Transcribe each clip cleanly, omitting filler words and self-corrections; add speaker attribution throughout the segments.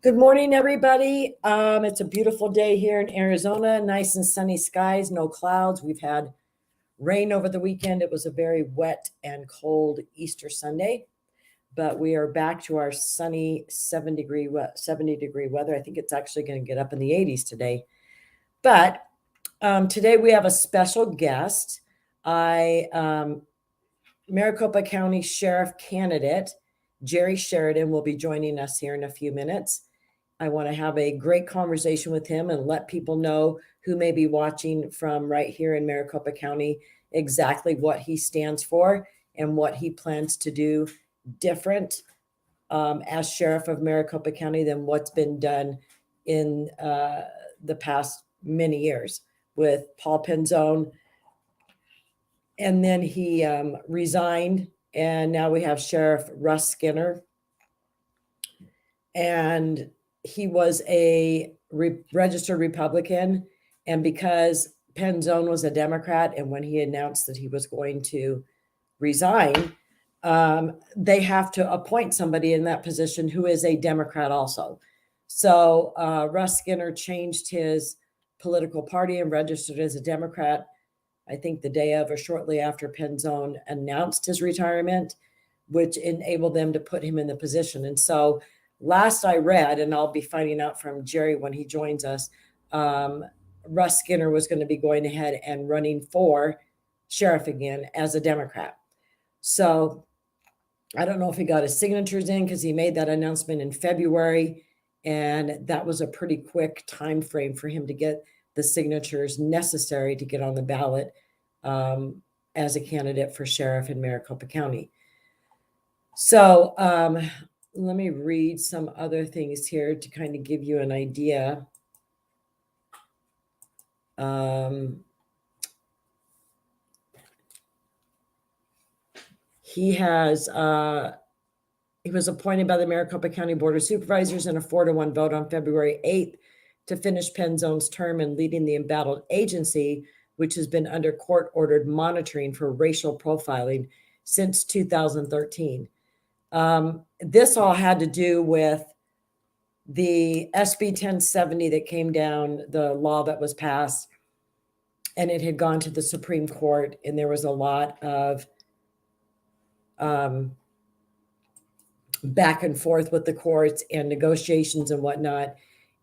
Speaker 1: Good morning, everybody. It's a beautiful day here in Arizona. Nice and sunny skies, no clouds. We've had rain over the weekend. It was a very wet and cold Easter Sunday, but we are back to our sunny 70 degree weather. I think it's actually going to get up in the 80s today. But today we have a special guest. Maricopa County Sheriff candidate Jerry Sheridan will be joining us here in a few minutes. I want to have a great conversation with him and let people know who may be watching from right here in Maricopa County exactly what he stands for and what he plans to do different as sheriff of Maricopa County than what's been done in the past many years with Paul Penzone. And then he resigned, and now we have Sheriff Russ Skinner. And he was a registered Republican. And because Penzone was a Democrat, and when he announced that he was going to resign, they have to appoint somebody in that position who is a Democrat also. So Russ Skinner changed his political party and registered as a Democrat, I think the day of or shortly after Penzone announced his retirement, which enabled them to put him in the position. And so last I read, and I'll be finding out from Jerry when he joins us, Russ Skinner was going to be going ahead and running for sheriff again as a Democrat. So I don't know if he got his signatures in because he made that announcement in February, and that was a pretty quick time frame for him to get the signatures necessary to get on the ballot as a candidate for sheriff in Maricopa County. So let me read some other things here to kind of give you an idea. He was appointed by the Maricopa County Board of Supervisors in a 4-1 vote on February 8th to finish Penzone's term in leading the embattled agency, which has been under court-ordered monitoring for racial profiling since 2013. This all had to do with the SB 1070 that came down, the law that was passed, and it had gone to the Supreme Court, and there was a lot of back and forth with the courts and negotiations and whatnot.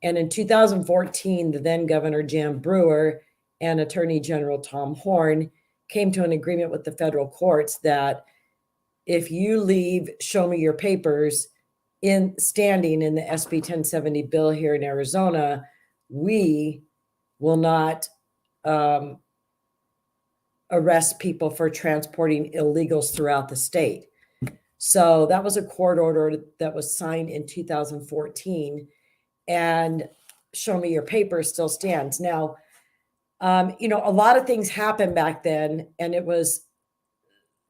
Speaker 1: And in 2014, the then Governor Jan Brewer and Attorney General Tom Horne came to an agreement with the federal courts that if you leave show me your papers standing in the SB 1070 bill here in Arizona, we will not arrest people for transporting illegals throughout the state. So that was a court order that was signed in 2014, and show me your papers still stands. Now, a lot of things happened back then, and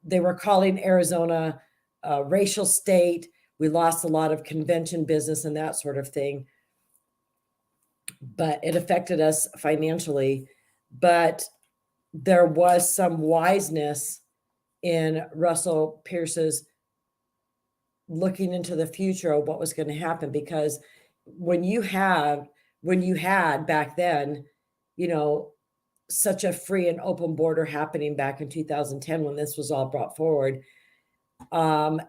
Speaker 1: they were calling Arizona a racial state. We lost a lot of convention business and that sort of thing, but it affected us financially. But there was some wiseness in Russell Pierce's looking into the future of what was going to happen, because when you had back then, such a free and open border happening back in 2010 when this was all brought forward. And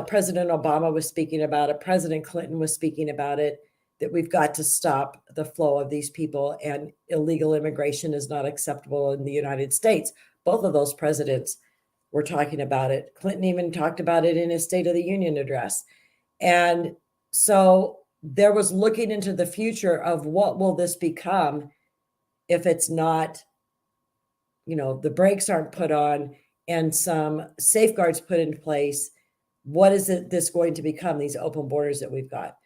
Speaker 1: President Obama was speaking about it. President Clinton was speaking about it, that we've got to stop the flow of these people, and illegal immigration is not acceptable in the United States. Both of those presidents were talking about it. Clinton even talked about it in his State of the Union address. And so there was looking into the future of what will this become if it's not, the brakes aren't put on and some safeguards put in place. What is this going to become, these open borders that we've got?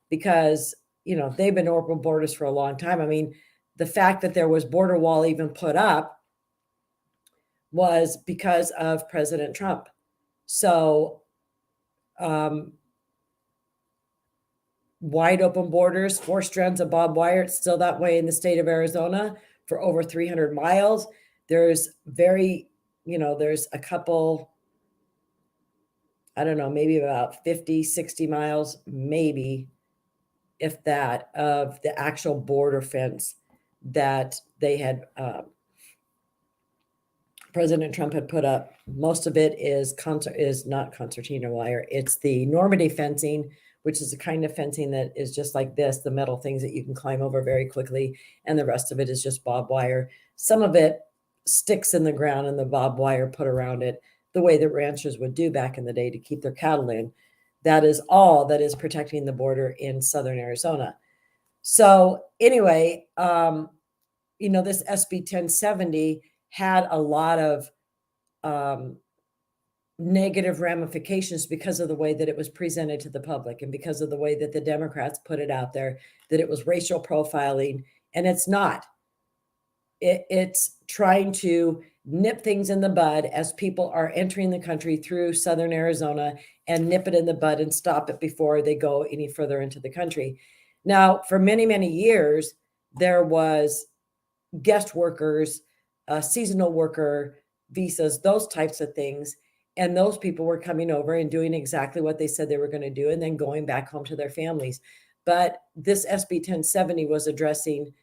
Speaker 1: Because, they've been open borders for a long time. I mean, the fact that there was border wall even put up was because of President Trump. So wide open borders, 4 strands of barbed wire. It's still that way in the state of Arizona for over 300 miles. There's there's a couple, I don't know, maybe about 50, 60 miles, maybe if that, of the actual border fence that they had, President Trump had put up. Most of it is not concertina wire. It's the Normandy fencing, which is a kind of fencing that is just like this, the metal things that you can climb over very quickly, and the rest of it is just barbed wire. Some of it sticks in the ground and the barbed wire put around it, the way that ranchers would do back in the day to keep their cattle in. That is all that is protecting the border in southern Arizona. So anyway, this SB 1070 had a lot of negative ramifications because of the way that it was presented to the public and because of the way that the Democrats put it out there, that it was racial profiling, and it's not. It's trying to nip things in the bud as people are entering the country through southern Arizona, and nip it in the bud and stop it before they go any further into the country. Now, for many, many years, there was guest workers, seasonal worker visas, those types of things. And those people were coming over and doing exactly what they said they were going to do and then going back home to their families. But this SB 1070 was addressing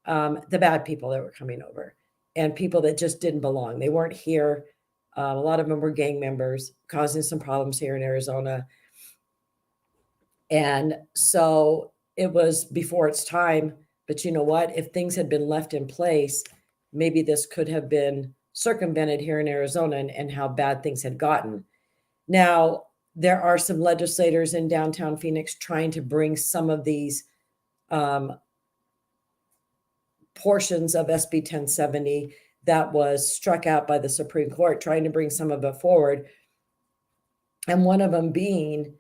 Speaker 1: the bad people that were coming over and people that just didn't belong. They weren't here. A lot of them were gang members, causing some problems here in Arizona. And so it was before its time. But you know what? If things had been left in place, maybe this could have been circumvented here in Arizona, and how bad things had gotten. Now, there are some legislators in downtown Phoenix trying to bring some of these portions of SB 1070 that was struck out by the Supreme Court, trying to bring some of it forward. And one of them being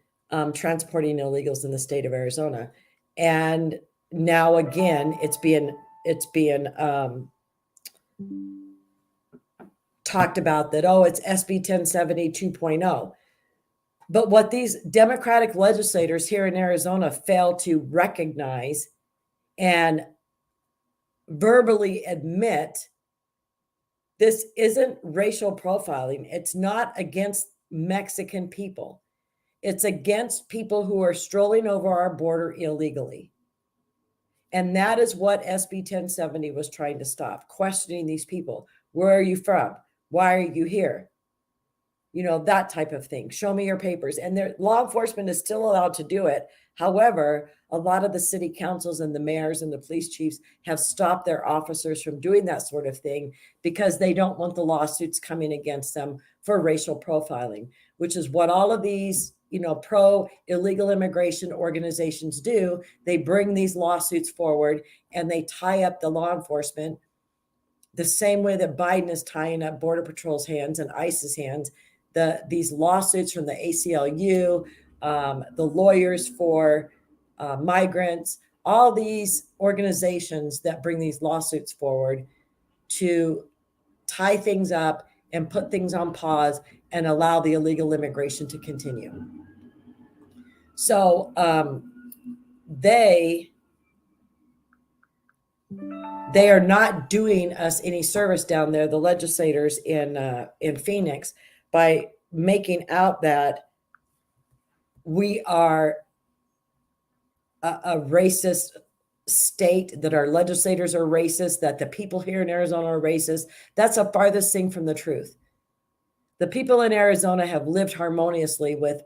Speaker 1: transporting illegals in the state of Arizona. And now again, it's being talked about that, it's SB 1070 2.0. But what these Democratic legislators here in Arizona fail to recognize and verbally admit, this isn't racial profiling. It's not against Mexican people. It's against people who are strolling over our border illegally. And that is what SB 1070 was trying to stop, questioning these people. Where are you from? Why are you here? That type of thing. Show me your papers. And law enforcement is still allowed to do it. However, a lot of the city councils and the mayors and the police chiefs have stopped their officers from doing that sort of thing because they don't want the lawsuits coming against them for racial profiling, which is what all of these, pro illegal immigration organizations do. They bring these lawsuits forward and they tie up the law enforcement the same way that Biden is tying up Border Patrol's hands and ICE's hands. These lawsuits from the ACLU, the lawyers for migrants, all these organizations that bring these lawsuits forward to tie things up and put things on pause and allow the illegal immigration to continue. So they are not doing us any service down there, the legislators in Phoenix, by making out that we are a racist state, that our legislators are racist, that the people here in Arizona are racist. That's the farthest thing from the truth. The people in Arizona have lived harmoniously with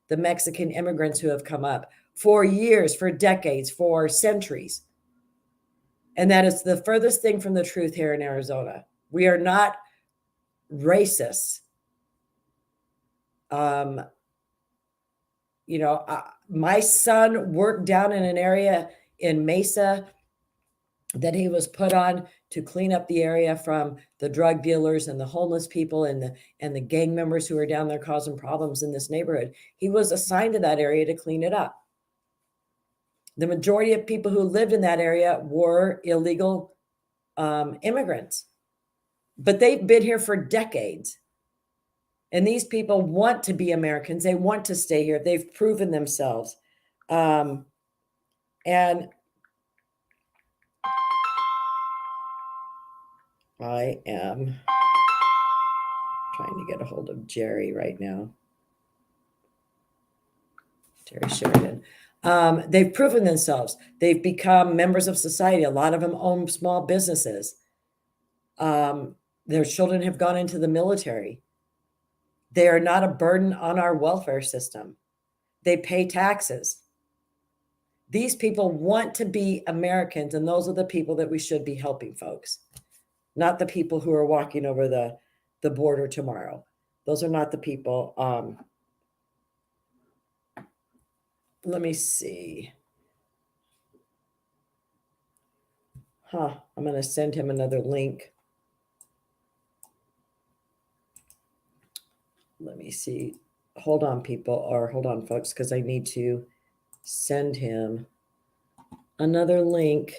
Speaker 1: the Mexican immigrants who have come up for years, for decades, for centuries. And that is the furthest thing from the truth here in Arizona. We are not racist. My son worked down in an area in Mesa that he was put on to clean up the area from the drug dealers and the homeless people and the gang members who are down there causing problems in this neighborhood. He was assigned to that area to clean it up. The majority of people who lived in that area were illegal immigrants, but they've been here for decades. And these people want to be Americans. They want to stay here. They've proven themselves. And I am trying to get a hold of Jerry right now. Terry Sheridan. They've proven themselves. They've become members of society. A lot of them own small businesses. Their children have gone into the military. They are not a burden on our welfare system. They pay taxes. These people want to be Americans, and those are the people that we should be helping, folks, not the people who are walking over the border tomorrow. Those are not the people. Let me see. I'm going to send him another link. Let me see. Hold on, people, or hold on, folks, because I need to send him another link.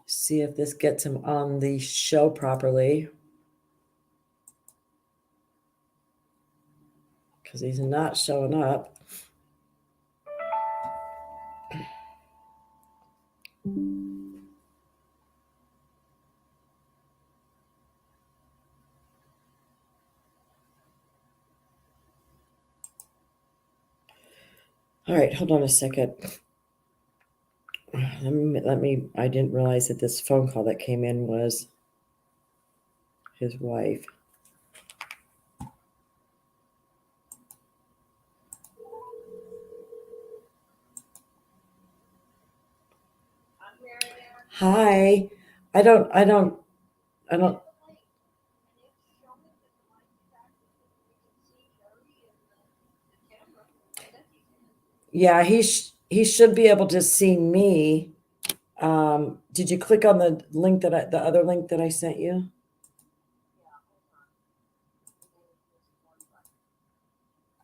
Speaker 1: See if this gets him on the show properly. Because he's not showing up. All right, hold on a second. Let me, I didn't realize that this phone call that came in was his wife. Hi. I don't. Yeah, he should be able to see me. Did you click on the link the other link that I sent you?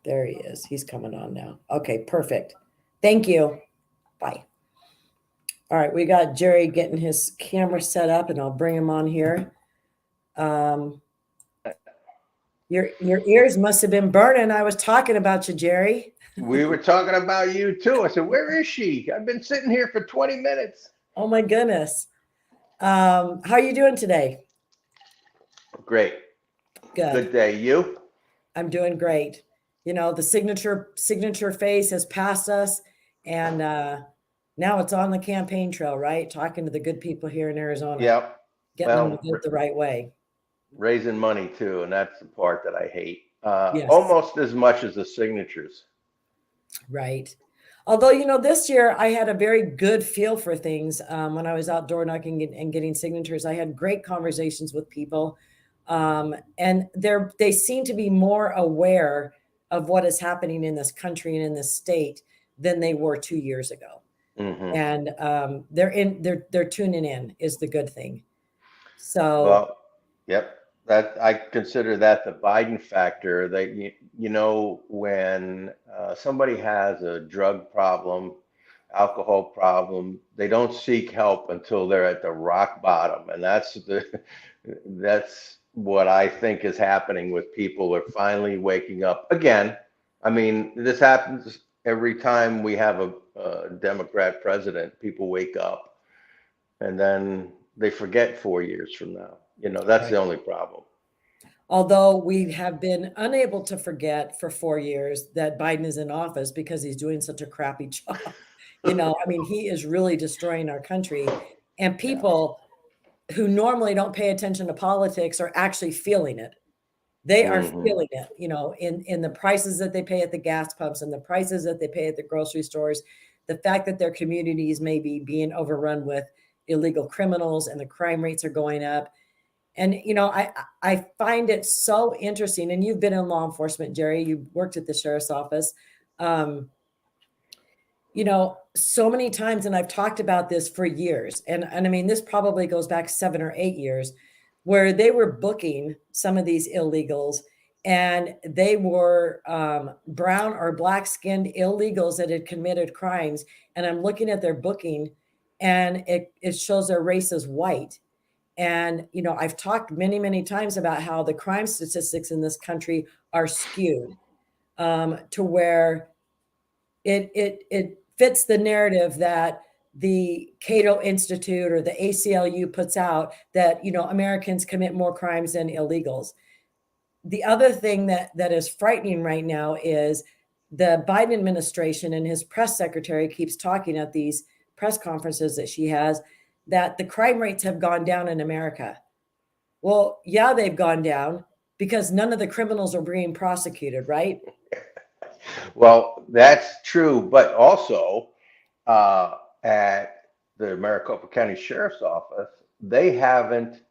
Speaker 1: There he is. He's coming on now. Okay, perfect. Thank you. Bye. All right, we got Jerry getting his camera set up, and I'll bring him on here. Your ears must have been burning. I was talking about you, Jerry.
Speaker 2: We were talking about you too. I said, "Where is she? I've been sitting here for 20 minutes."
Speaker 1: Oh my goodness. How are you doing today?
Speaker 2: Great. Good day. You?
Speaker 1: I'm doing great. You know, the signature phase has passed us, and now it's on the campaign trail, right? Talking to the good people here in Arizona.
Speaker 2: Yep.
Speaker 1: Getting them to vote the right way.
Speaker 2: Raising money too, and that's the part that I hate.
Speaker 1: Yes.
Speaker 2: Almost as much as the signatures.
Speaker 1: Right. Although, you know, this year I had a very good feel for things when I was out door knocking and getting signatures. I had great conversations with people, and they seem to be more aware of what is happening in this country and in this state than they were 2 years ago.
Speaker 2: Mm-hmm.
Speaker 1: And they're tuning in is the good thing. So,
Speaker 2: well, yep. That I consider that the Biden factor. That you know when somebody has a drug problem, alcohol problem, they don't seek help until they're at the rock bottom, and that's what I think is happening with people. Are finally waking up again. I mean, this happens every time we have a Democrat president. People wake up, and then they forget 4 years from now. You know, that's the only problem.
Speaker 1: Although we have been unable to forget for 4 years that Biden is in office because he's doing such a crappy job. You know, I mean, he is really destroying our country. And people who normally don't pay attention to politics are actually feeling it. They are feeling it, you know, in the prices that they pay at the gas pumps and the prices that they pay at the grocery stores. The fact that their communities may be being overrun with illegal criminals and the crime rates are going up. And, you know, I find it so interesting. And you've been in law enforcement, Jerry. You worked at the sheriff's office. You know, so many times, and I've talked about this for years. And I mean, this probably goes back 7 or 8 years, where they were booking some of these illegals, and they were brown or black-skinned illegals that had committed crimes. And I'm looking at their booking, and it shows their race as white. And, you know, I've talked many, many times about how the crime statistics in this country are skewed to where it fits the narrative that the Cato Institute or the ACLU puts out that, Americans commit more crimes than illegals. The other thing that is frightening right now is the Biden administration and his press secretary keeps talking at these press conferences that she has that the crime rates have gone down in America. Well, yeah, they've gone down because none of the criminals are being prosecuted, right?
Speaker 2: Well, that's true, but also at the Maricopa County Sheriff's Office, they haven't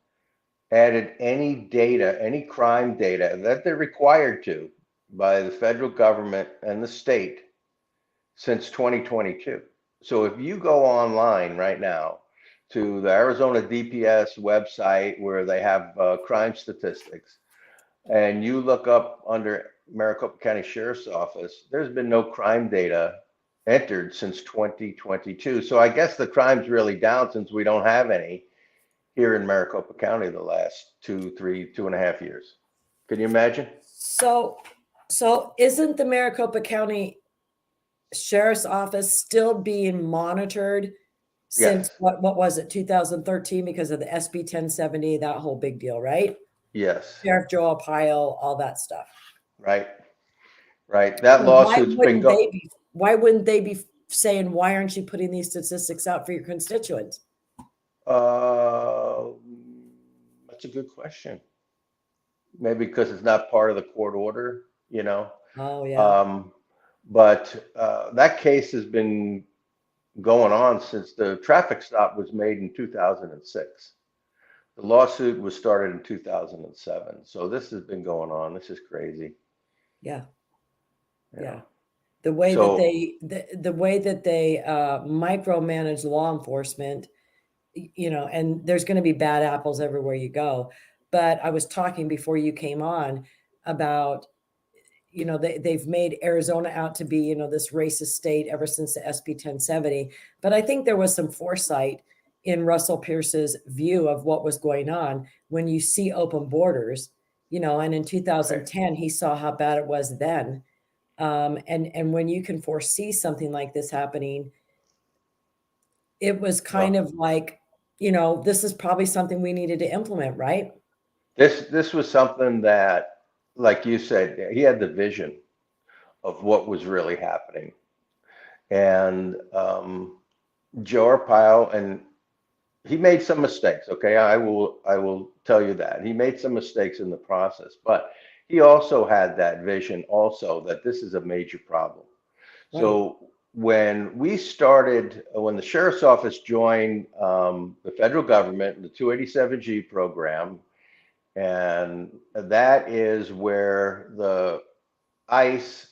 Speaker 2: added any data, any crime data that they're required to by the federal government and the state since 2022. So if you go online right now to the Arizona DPS website where they have crime statistics, and you look up under Maricopa County Sheriff's Office, there's been no crime data entered since 2022. So I guess the crime's really down since we don't have any here in Maricopa County the last 2.5 years. Can you imagine?
Speaker 1: So isn't the Maricopa County Sheriff's Office still being monitored since
Speaker 2: Yes.
Speaker 1: what was it, 2013, because of the SB 1070, that whole big deal, right?
Speaker 2: Yes.
Speaker 1: Sheriff Joe Arpaio, all that stuff.
Speaker 2: Right. Right. That
Speaker 1: So
Speaker 2: lawsuit's been
Speaker 1: why wouldn't they be saying, why aren't you putting these statistics out for your constituents?
Speaker 2: That's a good question. Maybe because it's not part of the court order,
Speaker 1: Oh, yeah.
Speaker 2: But that case has been going on since the traffic stop was made in 2006. The lawsuit was started in 2007. So this has been going on. This is crazy.
Speaker 1: Yeah.
Speaker 2: you
Speaker 1: Yeah.
Speaker 2: know.
Speaker 1: The way that
Speaker 2: So
Speaker 1: the way that they micromanage law enforcement, and there's going to be bad apples everywhere you go. But I was talking before you came on about, they've made Arizona out to be, this racist state ever since the SB 1070. But I think there was some foresight in Russell Pierce's view of what was going on when you see open borders, and in 2010, he saw how bad it was then. And when you can foresee something like this happening, it was kind
Speaker 2: well,
Speaker 1: of like, this is probably something we needed to implement, right?
Speaker 2: this was something that, like you said, he had the vision of what was really happening. And Joe Arpaio, and he made some mistakes. Okay, I will tell you that he made some mistakes in the process, but he also had that vision also that this is a major problem.
Speaker 1: Right.
Speaker 2: So when the sheriff's office joined the federal government, the 287G program, and that is where the ICE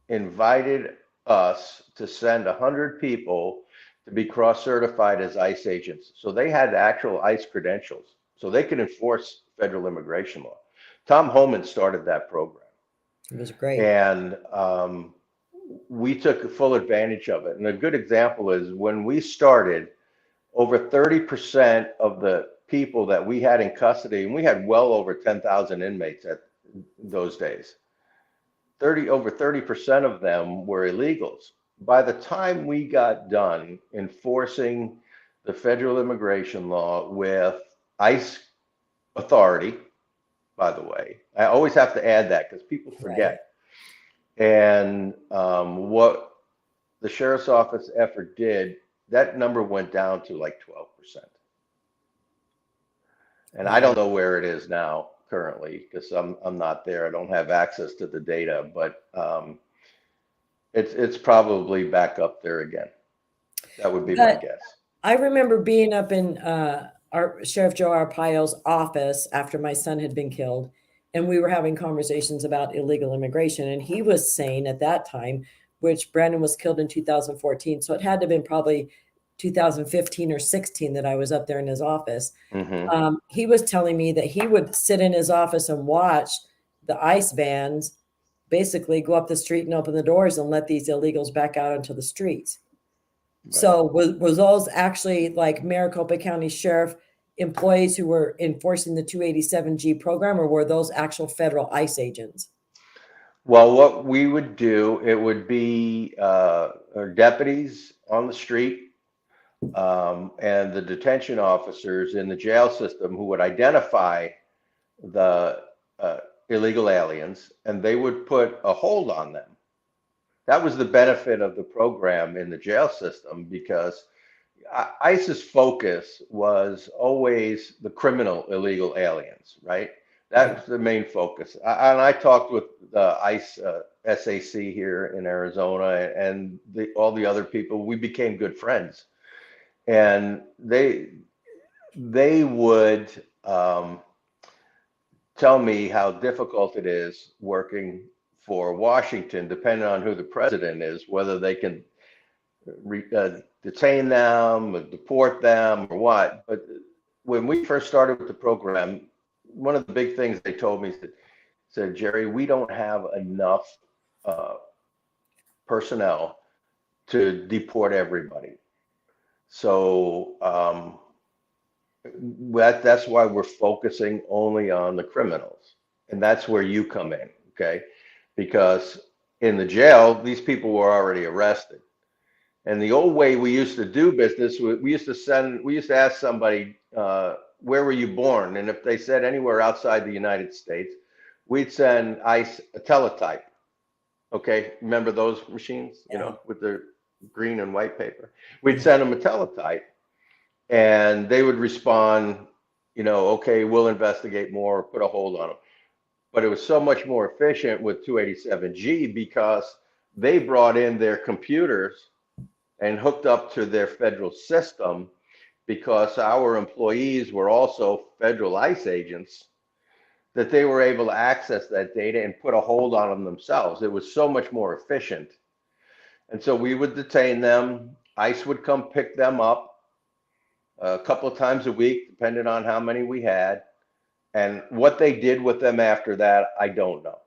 Speaker 2: invited us to send 100 people to be cross-certified as ICE agents. So they had actual ICE credentials, so they could enforce federal immigration law. Tom Homan started that program,
Speaker 1: It was great.
Speaker 2: and we took full advantage of it. And a good example is when we started, over 30% of the people that we had in custody, and we had well over 10,000 inmates at those days, over 30% of them were illegals. By the time we got done enforcing the federal immigration law with ICE authority, by the way, I always have to add that because people
Speaker 1: Right.
Speaker 2: forget. And what the sheriff's office effort did, that number went down to like 12%. And I
Speaker 1: Wow.
Speaker 2: don't know where it is now currently because I'm not there. I don't have access to the data, but it's probably back up there again. That would be my
Speaker 1: But
Speaker 2: guess.
Speaker 1: I remember being up in our Sheriff Joe Arpaio's office after my son had been killed, and we were having conversations about illegal immigration. And he was saying at that time, which Brandon was killed in 2014, so it had to have been probably 2015 or 16 that I was up there in his office.
Speaker 2: Mm-hmm.
Speaker 1: He was telling me that he would sit in his office and watch the ICE vans basically go up the street and open the doors and let these illegals back out onto the streets.
Speaker 2: Right.
Speaker 1: So was those actually like Maricopa County Sheriff employees who were enforcing the 287G program, or were those actual federal ICE agents?
Speaker 2: Well, what we would do, it would be our deputies on the street, and the detention officers in the jail system who would identify the illegal aliens, and they would put a hold on them. That was the benefit of the program in the jail system, because ICE's focus was always the criminal illegal aliens, right? That's the main focus. And I talked with the ICE SAC here in Arizona and all the other people. We became good friends, and they would tell me how difficult it is working for Washington, depending on who the president is, whether they can detain them or deport them or what. But when we first started with the program, one of the big things they told me said, Jerry, we don't have enough personnel to deport everybody. So that's why we're focusing only on the criminals. And that's where you come in, okay? Because in the jail, these people were already arrested. And the old way we used to do business, we used to ask somebody, where were you born? And if they said anywhere outside the United States, we'd send ICE a teletype. Okay, remember those machines, you know, with the green and white paper? We'd send them a teletype, and they would respond, you know, okay, we'll investigate more, put a hold on them. But it was so much more efficient with 287G because they brought in their computers and hooked up to their federal system, because our employees were also federal ICE agents, that they were able to access that data and put a hold on them themselves. It was so much more efficient. And so we would detain them. ICE would come pick them up a couple of times a week, depending on how many we had. And what they did with them after that, I don't know.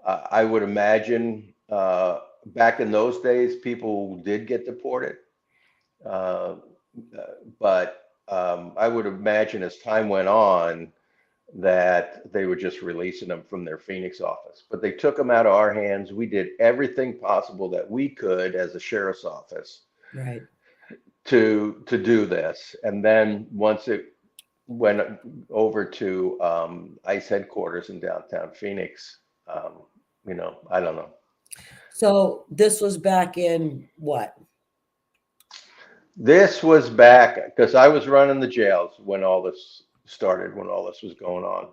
Speaker 2: I would imagine back in those days, people did get deported. But I would imagine as time went on that they were just releasing them from their Phoenix office. But they took them out of our hands. We did everything possible that we could as a sheriff's office,
Speaker 1: right,
Speaker 2: to do this. And then once it went over to ICE headquarters in downtown Phoenix, you know, I don't know.
Speaker 1: So this was back in what?
Speaker 2: This was back because I was running the jails when all this started, when all this was going on.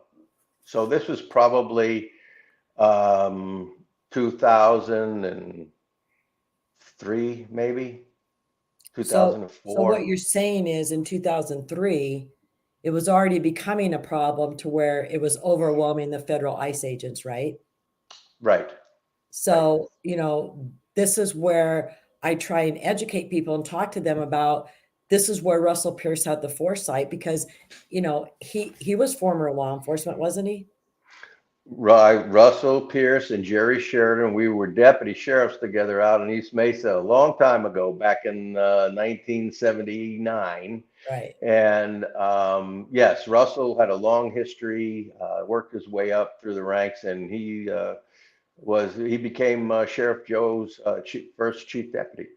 Speaker 2: So this was probably 2003, maybe 2004.
Speaker 1: So what you're saying is in 2003, it was already becoming a problem to where it was overwhelming the federal ICE agents, right?
Speaker 2: Right.
Speaker 1: So, you know, this is where I try and educate people and talk to them about, this is where Russell Pierce had the foresight, because, you know, he was former law enforcement, wasn't he?
Speaker 2: Right. Russell Pierce and Jerry Sheridan, we were deputy sheriffs together out in East Mesa a long time ago, back in 1979.
Speaker 1: Right.
Speaker 2: And yes, Russell had a long history, worked his way up through the ranks, and he became Sheriff Joe's first chief deputy.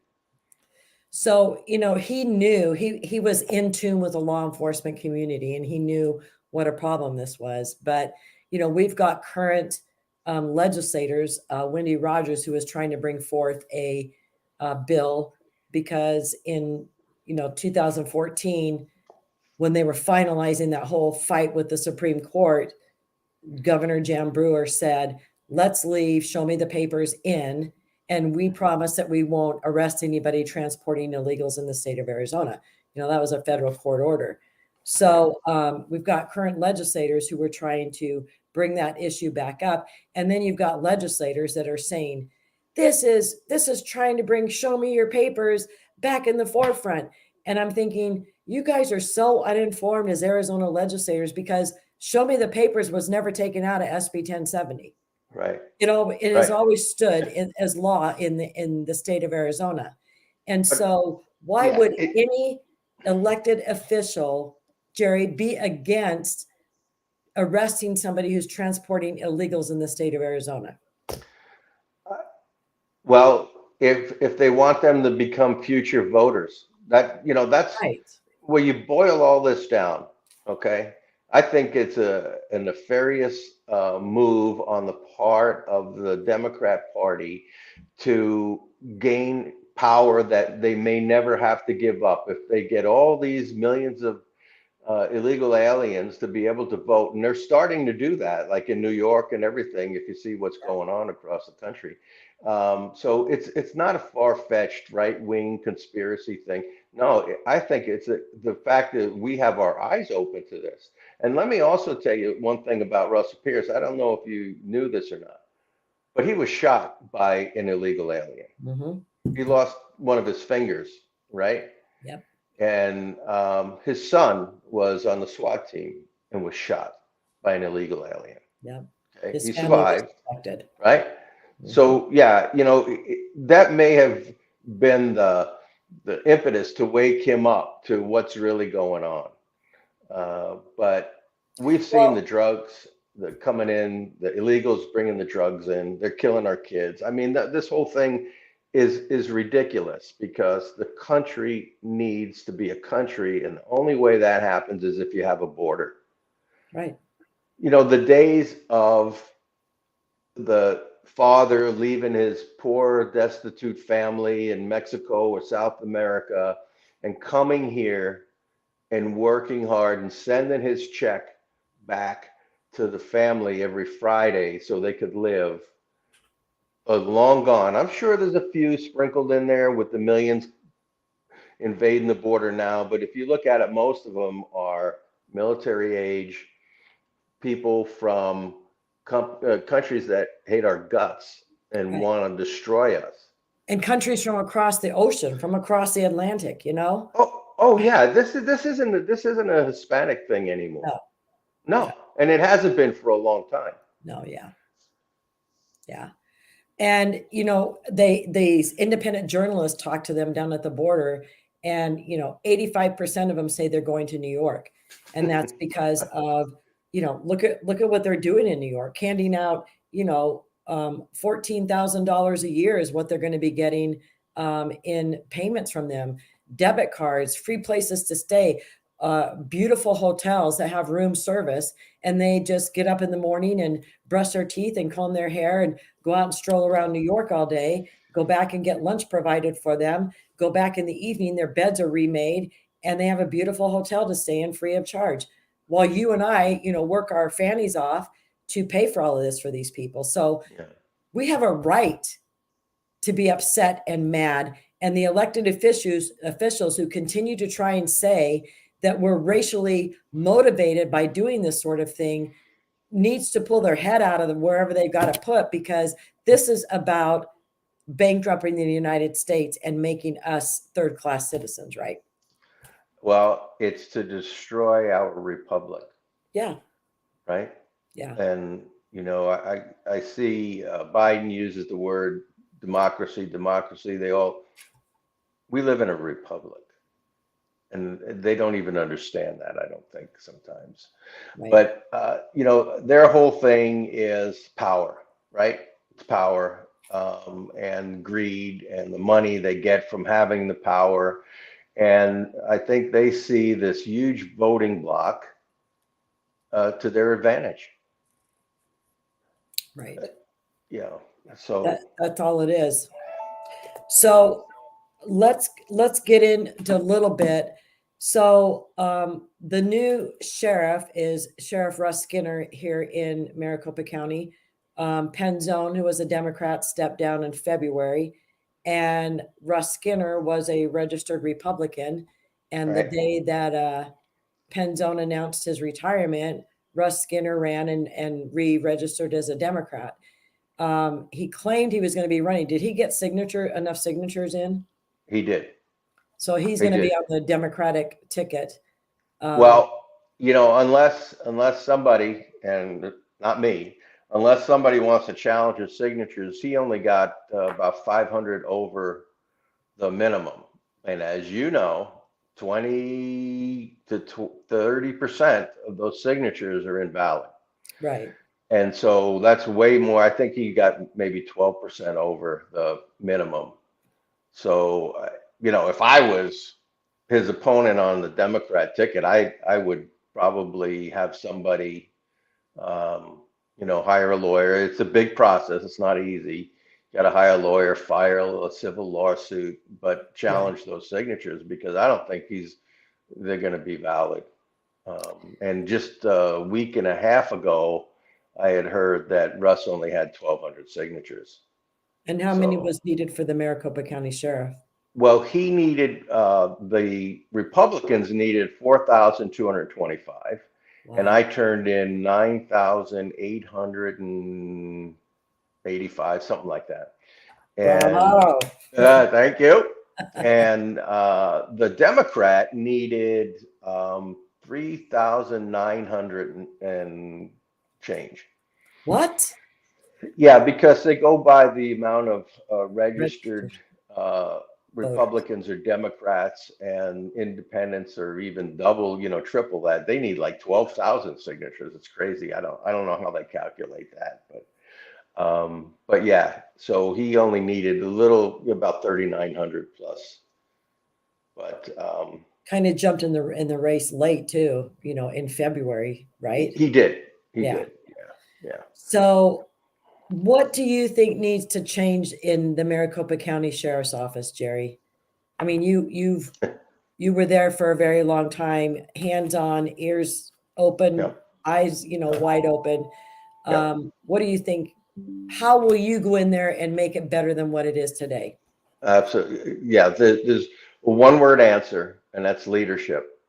Speaker 1: So, you know, he knew, he was in tune with the law enforcement community, and he knew what a problem this was. But, you know, we've got current legislators, Wendy Rogers, who is trying to bring forth a bill, because in, you know, 2014, when they were finalizing that whole fight with the Supreme Court, Governor Jan Brewer said, let's leave Show Me the Papers in, and we promise that we won't arrest anybody transporting illegals in the state of Arizona. You know, that was a federal court order. So we've got current legislators who were trying to bring that issue back up. And then you've got legislators that are saying, this is trying to bring Show Me Your Papers back in the forefront. And I'm thinking, you guys are so uninformed as Arizona legislators, because Show Me the Papers was never taken out of SB 1070.
Speaker 2: Right.
Speaker 1: It has always stood as law in the state of Arizona. And so why would any elected official, Jerry, be against arresting somebody who's transporting illegals in the state of Arizona?
Speaker 2: Well, if they want them to become future voters, That's
Speaker 1: Right.
Speaker 2: where you boil all this down. Okay. I think it's a nefarious move on the part of the Democrat Party to gain power that they may never have to give up. If they get all these millions of illegal aliens to be able to vote, and they're starting to do that, like in New York and everything. If you see what's going on across the country, so it's not a far-fetched right-wing conspiracy thing. No, I think it's the fact that we have our eyes open to this. And let me also tell you one thing about Russell Pierce. I don't know if you knew this or not, but he was shot by an illegal alien.
Speaker 1: Mm-hmm.
Speaker 2: He lost one of his fingers, right?
Speaker 1: Yep.
Speaker 2: And his son was on the SWAT team and was shot by an illegal alien.
Speaker 1: Yep.
Speaker 2: Okay,
Speaker 1: His
Speaker 2: he
Speaker 1: family was
Speaker 2: survived,
Speaker 1: affected.
Speaker 2: right?
Speaker 1: Mhm.
Speaker 2: So yeah, that may have been the impetus to wake him up to what's really going on. But we've seen the
Speaker 1: Well,
Speaker 2: drugs that coming in, the illegals bringing the drugs in. They're killing our kids. I mean, this whole thing is ridiculous because the country needs to be a country, and the only way that happens is if you have a border.
Speaker 1: right.
Speaker 2: The days of the father leaving his poor, destitute family in Mexico or South America and coming here and working hard and sending his check back to the family every Friday so they could live are long gone. I'm sure there's a few sprinkled in there with the millions invading the border now, but if you look at it, most of them are military age people from countries that hate our guts and
Speaker 1: Right.
Speaker 2: want to destroy us.
Speaker 1: And countries from across the ocean, from across the Atlantic,
Speaker 2: Oh yeah, this isn't a Hispanic thing anymore.
Speaker 1: No, no,
Speaker 2: No, and it hasn't been for a long time.
Speaker 1: no, yeah, yeah. And these independent journalists talk to them down at the border, and 85% of them say they're going to New York, and that's because of look at what they're doing in New York, handing out $14,000 a year is what they're going to be getting in payments from them, debit cards, free places to stay, beautiful hotels that have room service, and they just get up in the morning and brush their teeth and comb their hair and go out and stroll around New York all day, go back and get lunch provided for them, go back in the evening, their beds are remade, and they have a beautiful hotel to stay in free of charge. While you and I, work our fannies off to pay for all of this for these people. So
Speaker 2: Yeah.
Speaker 1: we have a right to be upset and mad. And the elected officials who continue to try and say that we're racially motivated by doing this sort of thing needs to pull their head out of wherever they've got to put, because this is about bankrupting the United States and making us third-class citizens, right?
Speaker 2: Well, it's to destroy our republic,
Speaker 1: Yeah,
Speaker 2: right?
Speaker 1: yeah,
Speaker 2: And I see Biden uses the word democracy, democracy. We live in a republic, and they don't even understand that. I don't think sometimes.
Speaker 1: right.
Speaker 2: But their whole thing is power, right? It's power, and greed and the money they get from having the power. And I think they see this huge voting block to their advantage.
Speaker 1: Right.
Speaker 2: You know, so
Speaker 1: That's all it is. So let's get into a little bit. So the new sheriff is Sheriff Russ Skinner here in Maricopa County. Penzone, who was a Democrat, stepped down in February, and Russ Skinner was a registered Republican. And the
Speaker 2: right.
Speaker 1: day that Penzone announced his retirement, Russ Skinner ran and re-registered as a Democrat. He claimed he was going to be running. Did he get enough signatures in?
Speaker 2: He did.
Speaker 1: So he's
Speaker 2: He
Speaker 1: going to be
Speaker 2: did.
Speaker 1: on the Democratic ticket. Um,
Speaker 2: Well, unless somebody, and not me, unless somebody wants to challenge his signatures, he only got about 500 over the minimum. And as you know, 20 to 30% of those signatures are invalid.
Speaker 1: right.
Speaker 2: And so that's way more. I think he got maybe 12% over the minimum. So, if I was his opponent on the Democrat ticket, I would probably have somebody, hire a lawyer. It's a big process. It's not easy. Got to hire a lawyer, file a civil lawsuit, but
Speaker 1: Yeah.
Speaker 2: challenge those signatures because I don't think they're going to be valid. And just a week and a half ago, I had heard that Russ only had 1,200 signatures.
Speaker 1: And how many
Speaker 2: So,
Speaker 1: was needed for the Maricopa County Sheriff?
Speaker 2: well, he needed, the Republicans needed 4,225, and
Speaker 1: Wow.
Speaker 2: I turned in 9,885, something like that. And
Speaker 1: Bravo.
Speaker 2: thank you. And the Democrat needed 3,900 and change.
Speaker 1: What?
Speaker 2: Yeah, because they go by the amount of registered
Speaker 1: Registered
Speaker 2: uh,
Speaker 1: voters.
Speaker 2: Republicans or Democrats and independents or even double, triple that. They need like 12,000 signatures. It's crazy. I don't know how they calculate that, but yeah, so he only needed a little, about 3,900 plus. But
Speaker 1: Kind of jumped in the race late tee, in February,
Speaker 2: he,
Speaker 1: right?
Speaker 2: he did. He
Speaker 1: Yeah.
Speaker 2: did. Yeah. Yeah.
Speaker 1: So what do you think needs to change in the Maricopa County Sheriff's Office, Jerry? I mean, you were there for a very long time, hands on, ears open,
Speaker 2: Yep.
Speaker 1: eyes, wide open.
Speaker 2: Yep.
Speaker 1: What do you think? How will you go in there and make it better than what it is today?
Speaker 2: Absolutely. Yeah. There's a one word answer, and that's leadership.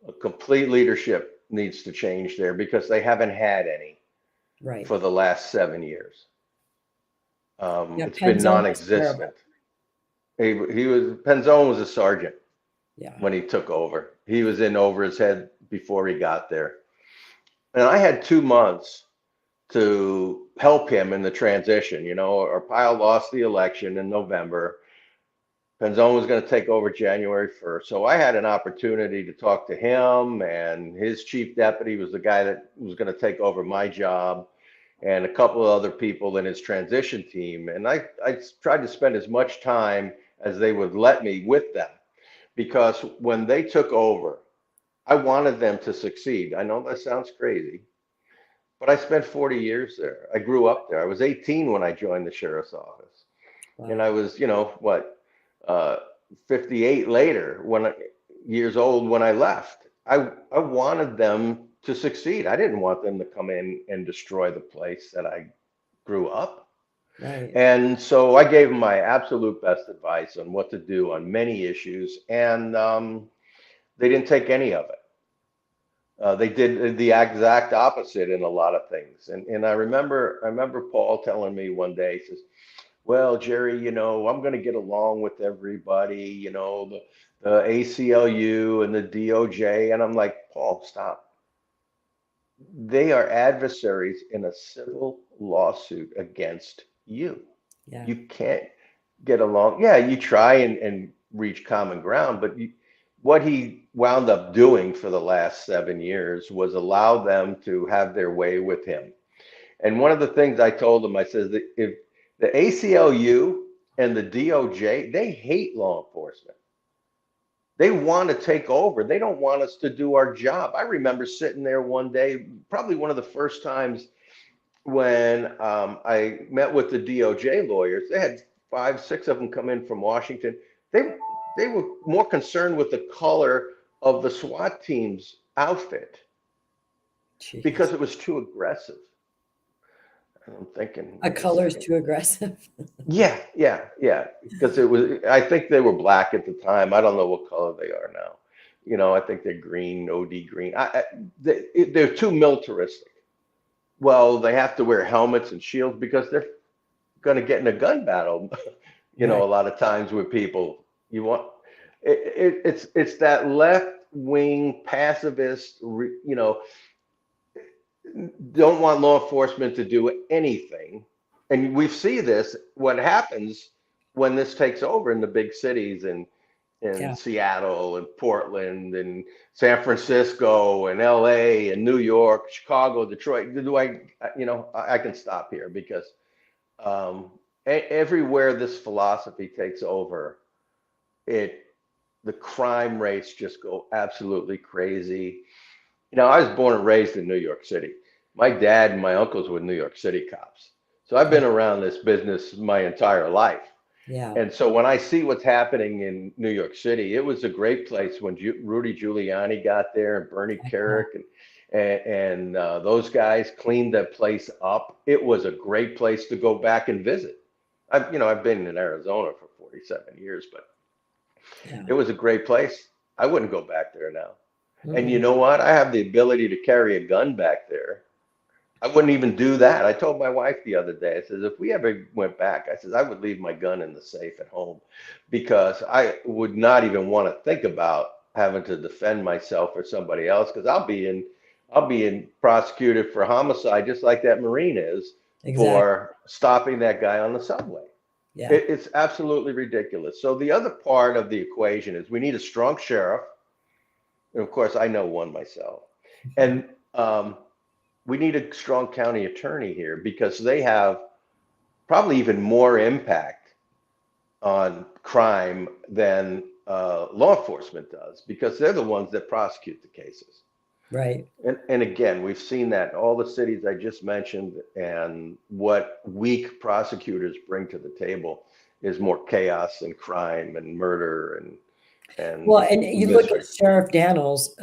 Speaker 2: A complete leadership needs to change there because they haven't had any
Speaker 1: Right.
Speaker 2: for the last 7 years.
Speaker 1: Yeah,
Speaker 2: It's been
Speaker 1: Penzone was terrible.
Speaker 2: non-existent. Penzone was a sergeant
Speaker 1: Yeah.
Speaker 2: when he took over. He was in over his head before he got there. And I had 2 months to help him in the transition. Our pile lost the election in November. Penzone was going to take over January 1st. So I had an opportunity to talk to him, and his chief deputy was the guy that was going to take over my job, and a couple of other people in his transition team. And I tried to spend as much time as they would let me with them because when they took over, I wanted them to succeed. I know that sounds crazy, but I spent 40 years there. I grew up there. I was 18 when I joined the sheriff's office, and I
Speaker 1: Wow.
Speaker 2: was, uh, 58 later years old when I left. I wanted them to succeed. I didn't want them to come in and destroy the place that I grew up.
Speaker 1: Right.
Speaker 2: And so I gave them my absolute best advice on what to do on many issues, and they didn't take any of it. They did the exact opposite in a lot of things. And I remember Paul telling me one day, he says, "Well, Jerry, I'm going to get along with everybody, the ACLU and the DOJ." And I'm like, "Paul, stop. They are adversaries in a civil lawsuit against you.
Speaker 1: Yeah.
Speaker 2: You can't get along. Yeah, you try and reach common ground, but what he wound up doing for the last 7 years was allow them to have their way with him. And one of the things I told him, I said that if the ACLU and the DOJ, they hate law enforcement. They want to take over. They don't want us to do our job. I remember sitting there one day, probably one of the first times when I met with the DOJ lawyers. They had 5, 6 of them come in from Washington. They they were more concerned with the color of the SWAT team's outfit because
Speaker 1: Jeez.
Speaker 2: it was too aggressive. And I'm thinking,
Speaker 1: A
Speaker 2: wait a
Speaker 1: color is
Speaker 2: second.
Speaker 1: too aggressive.
Speaker 2: Yeah, yeah, yeah. Because it was, I think they were black at the time. I don't know what color they are now. I think they're green, OD green. They're too militaristic. Well, they have to wear helmets and shields because they're going to get in a gun battle, a
Speaker 1: Right.
Speaker 2: lot of times with people. You want it's that left wing pacifist, don't want law enforcement to do anything. And we see this, what happens when this takes over in the big cities in
Speaker 1: Yeah.
Speaker 2: Seattle and Portland and San Francisco and LA and New York, Chicago, Detroit. I can stop here because everywhere this philosophy takes over, it the crime rates just go absolutely crazy. You know, I was born and raised in New York City. My dad and my uncles were New York City cops. So I've been around this business my entire life.
Speaker 1: Yeah.
Speaker 2: And so when I see what's happening in New York City, it was a great place when Rudy Giuliani got there and Bernie Kerik and those guys cleaned that place up. It was a great place to go back and visit. I've been in Arizona for 47 years, but
Speaker 1: Yeah.
Speaker 2: it was a great place. I wouldn't go back there now. And you
Speaker 1: Mm-mm.
Speaker 2: know what? I have the ability to carry a gun back there. I wouldn't even do that. I told my wife the other day, I says, if we ever went back, I says, I would leave my gun in the safe at home because I would not even want to think about having to defend myself or somebody else because I'll be in prosecuted for homicide just like that Marine is
Speaker 1: Exactly.
Speaker 2: for stopping that guy on the subway.
Speaker 1: Yeah.
Speaker 2: It's absolutely ridiculous. So the other part of the equation is we need a strong sheriff. And of course, I know one myself. And we need a strong county attorney here because they have probably even more impact on crime than law enforcement does because they're the ones that prosecute the cases.
Speaker 1: Right.
Speaker 2: And again, we've seen that in all the cities I just mentioned, and what weak prosecutors bring to the table is more chaos and crime and murder and
Speaker 1: Well, and you look
Speaker 2: misery.
Speaker 1: at Sheriff Daniels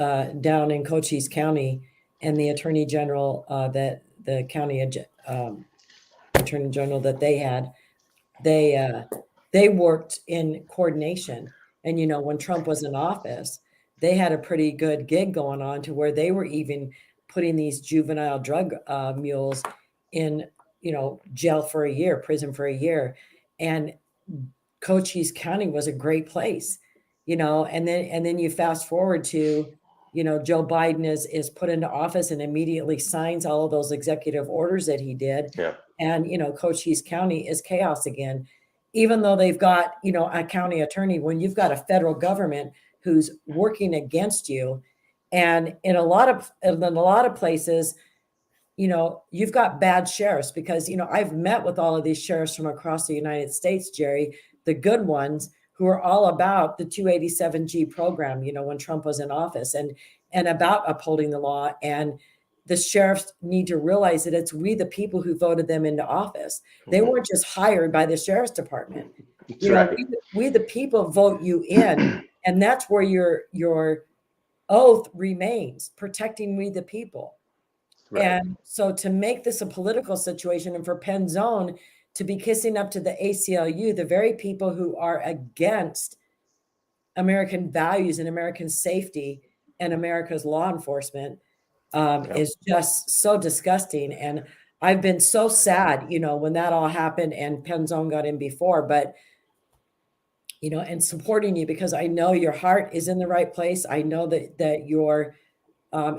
Speaker 1: down in Cochise County and the Attorney General that the county Attorney General that they had. They worked in coordination. And when Trump was in office, they had a pretty good gig going on to where they were even putting these juvenile drug mules in, jail for a year, prison for a year. And Cochise County was a great place, and then you fast forward to, Joe Biden is put into office and immediately signs all of those executive orders that he did.
Speaker 2: Yeah.
Speaker 1: And, Cochise County is chaos again, even though they've got, a county attorney. When you've got a federal government who's working against you, and in a lot of places, you've got bad sheriffs because, I've met with all of these sheriffs from across the United States, Jerry, the good ones who are all about the 287G program, when Trump was in office and about upholding the law. And the sheriffs need to realize that it's we, the people, who voted them into office. They weren't just hired by the sheriff's department.
Speaker 2: That's right.
Speaker 1: We, the people, vote you in, and that's where your oath remains, protecting we, the people.
Speaker 2: Right.
Speaker 1: And so to make this a political situation and for Penzone to be kissing up to the ACLU, the very people who are against American values and American safety and America's law enforcement,
Speaker 2: Yeah.
Speaker 1: is just so disgusting. And I've been so sad, when that all happened and Penzone got in before, but and supporting you because I know your heart is in the right place. I know that your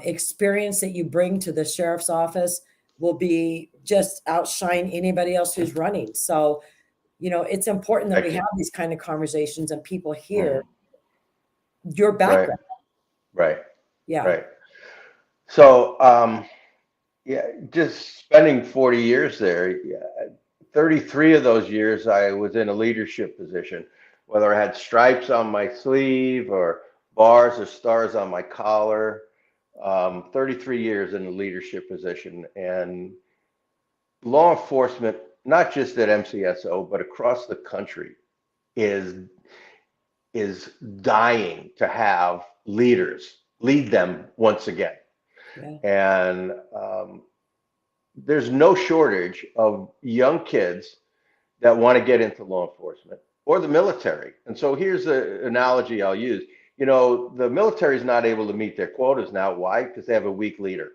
Speaker 1: experience that you bring to the sheriff's office will be just outshine anybody else who's running. So, it's important that
Speaker 2: Thank
Speaker 1: we
Speaker 2: you.
Speaker 1: have these kind of conversations and people hear
Speaker 2: Mhm.
Speaker 1: your
Speaker 2: Right.
Speaker 1: background.
Speaker 2: Right.
Speaker 1: Yeah.
Speaker 2: Right. So, yeah, just spending 40 years there, yeah, 33 of those years I was in a leadership position, whether I had stripes on my sleeve or bars or stars on my collar. 33 years in a leadership position, and law enforcement, not just at MCSO, but across the country, is is dying to have leaders lead them once again.
Speaker 1: Yeah.
Speaker 2: And there's no shortage of young kids that want to get into law enforcement or the military. And so here's the analogy I'll use. The military is not able to meet their quotas now. Why? Because they have a weak leader.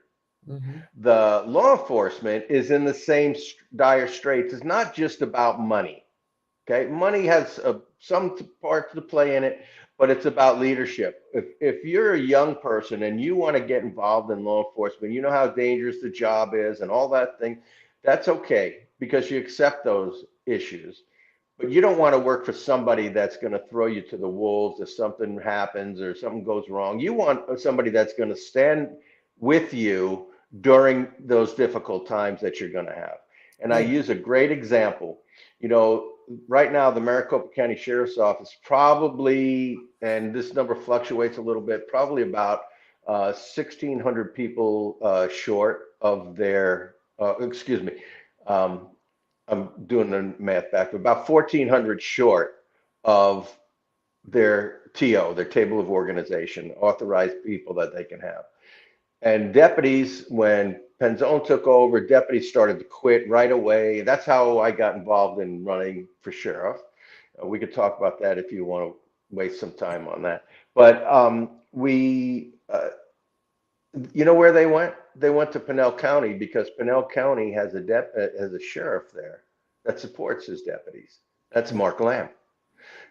Speaker 1: Mm-hmm.
Speaker 2: The law enforcement is in the same dire straits. It's not just about money. Okay, money has some part to play in it, but it's about leadership. If you're a young person and you want to get involved in law enforcement, you know how dangerous the job is and all that thing, that's okay because you accept those issues. But you don't want to work for somebody that's going to throw you to the wolves if something happens or something goes wrong. You want somebody that's going to stand with you during those difficult times that you're going to have. And I
Speaker 1: Yeah.
Speaker 2: use a great example. right now, the Maricopa County Sheriff's Office probably, and this number fluctuates a little bit, probably about 1,600 people short of their, excuse me, um, I'm doing the math back, but about 1,400 short of their TO, their table of organization, authorized people that they can have. And deputies, when Penzone took over, deputies started to quit right away. That's how I got involved in running for sheriff. We could talk about that if you want to waste some time on that. But you know where they went? They went to Pinell County because Pinell County has a sheriff there that supports his deputies. That's Mark Lamb.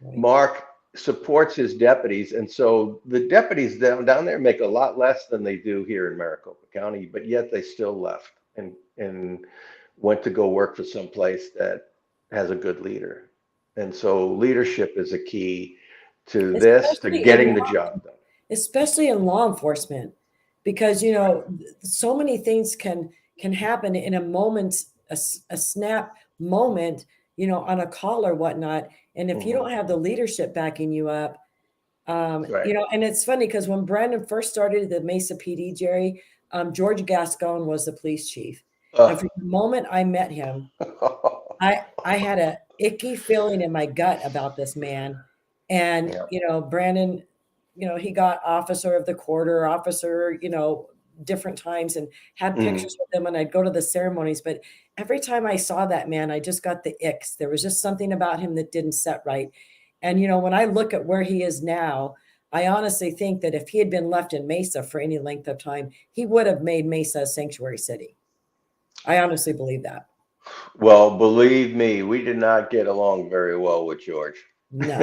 Speaker 1: Right.
Speaker 2: Mark supports his deputies, and so the deputies down there make a lot less than they do here in Maricopa County, but yet they still left and went to go work for some place that has a good leader. And so leadership is a key to this, to
Speaker 1: Especially
Speaker 2: getting the job done.
Speaker 1: especially in law enforcement, because so many things can happen in a moment, a snap moment, on a call or whatnot. And if you don't have the leadership backing you up,
Speaker 2: Right.
Speaker 1: and it's funny because when Brandon first started at the Mesa PD, Jerry, George Gascon was the police chief. And from the moment I met him, I had a icky feeling in my gut about this man. And,
Speaker 2: Yeah.
Speaker 1: Brandon, he got officer of the quarter, officer, different times, and had pictures with him, and I'd go to the ceremonies. But every time I saw that man, I just got the icks. There was just something about him that didn't set right. And, when I look at where he is now, I honestly think that if he had been left in Mesa for any length of time, he would have made Mesa a sanctuary city. I honestly believe that.
Speaker 2: Well, believe me, we did not get along very well with George.
Speaker 1: No.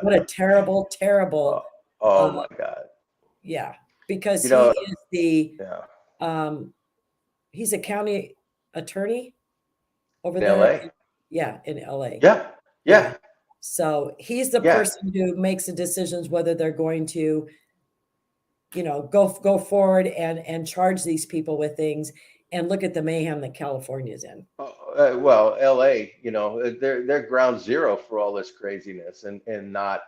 Speaker 1: What a terrible, terrible,
Speaker 2: Oh my God.
Speaker 1: yeah, because
Speaker 2: You
Speaker 1: he
Speaker 2: know,
Speaker 1: is the,
Speaker 2: yeah.
Speaker 1: he's a county attorney over
Speaker 2: In
Speaker 1: there.
Speaker 2: LA.
Speaker 1: Yeah, in LA.
Speaker 2: Yeah.
Speaker 1: Yeah.
Speaker 2: Yeah.
Speaker 1: So he's the
Speaker 2: Yeah.
Speaker 1: person who makes the decisions whether they're going to, go forward and charge these people with things. And look at the mayhem that California's in.
Speaker 2: Well, LA, they're ground zero for all this craziness and not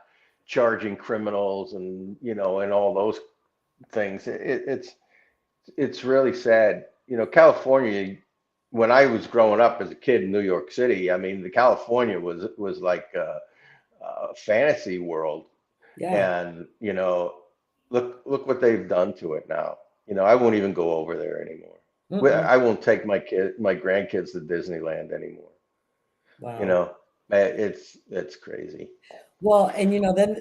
Speaker 2: charging criminals and all those things. It's really sad. California, when I was growing up as a kid in New York City, I mean, the California was like a fantasy world.
Speaker 1: Yeah.
Speaker 2: And, look what they've done to it now. I won't even go over there anymore.
Speaker 1: Mm-mm.
Speaker 2: I won't take my grandkids to Disneyland anymore.
Speaker 1: Wow.
Speaker 2: It's crazy.
Speaker 1: Well, and